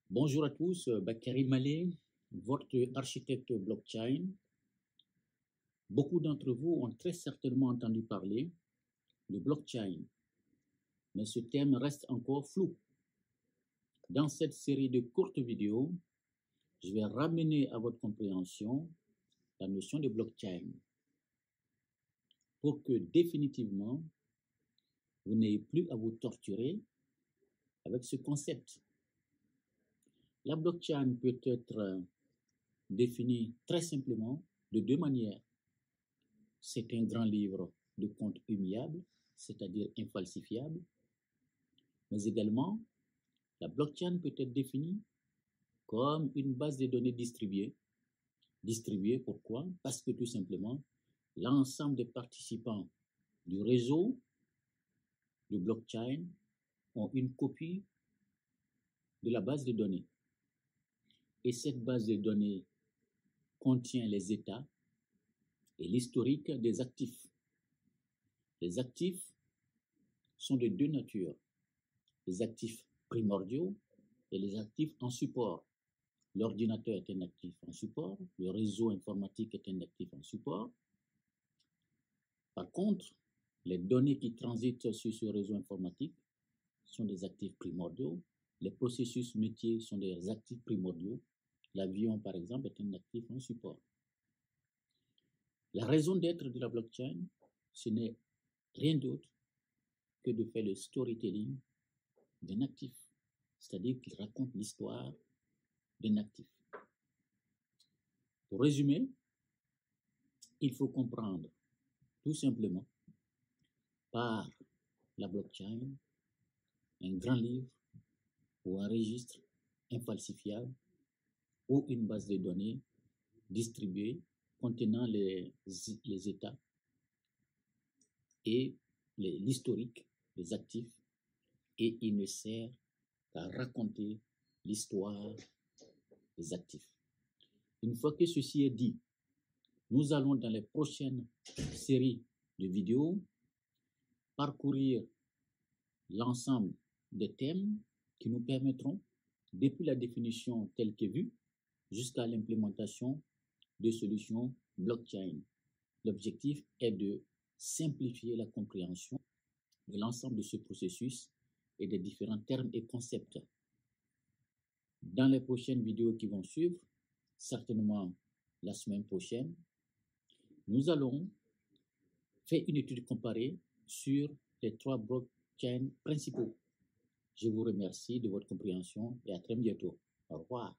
Bonjour à tous, Bakary Malé, votre architecte blockchain. Beaucoup d'entre vous ont très certainement entendu parler de blockchain, mais ce thème reste encore flou. Dans cette série de courtes vidéos, je vais ramener à votre compréhension la notion de blockchain pour que définitivement vous n'ayez plus à vous torturer avec ce concept. La blockchain peut être définie très simplement de deux manières. C'est un grand livre de compte immuable, c'est-à-dire infalsifiable, mais également la blockchain peut être définie comme une base de données distribuée. Distribuée pourquoi? Parce que tout simplement, l'ensemble des participants du réseau de blockchain ont une copie de la base de données. Et cette base de données contient les états et l'historique des actifs. Les actifs sont de deux natures, les actifs primordiaux et les actifs en support. L'ordinateur est un actif en support, le réseau informatique est un actif en support. Par contre, les données qui transitent sur ce réseau informatique sont des actifs primordiaux. Les processus métiers sont des actifs primordiaux. L'avion, par exemple, est un actif en support. La raison d'être de la blockchain, ce n'est rien d'autre que de faire le storytelling d'un actif, c'est-à-dire qu'il raconte l'histoire d'un actif. Pour résumer, il faut comprendre tout simplement par la blockchain un grand livre ou un registre infalsifiable ou une base de données distribuée contenant les états et l'historique des actifs, et il ne sert qu'à raconter l'histoire des actifs. Une fois que ceci est dit, nous allons dans les prochaines séries de vidéos parcourir l'ensemble des thèmes qui nous permettront, depuis la définition telle que vue, jusqu'à l'implémentation de solutions blockchain. L'objectif est de simplifier la compréhension de l'ensemble de ce processus et des différents termes et concepts. Dans les prochaines vidéos qui vont suivre, certainement la semaine prochaine, nous allons faire une étude comparée sur les trois blockchains principaux. Je vous remercie de votre compréhension et à très bientôt. Au revoir.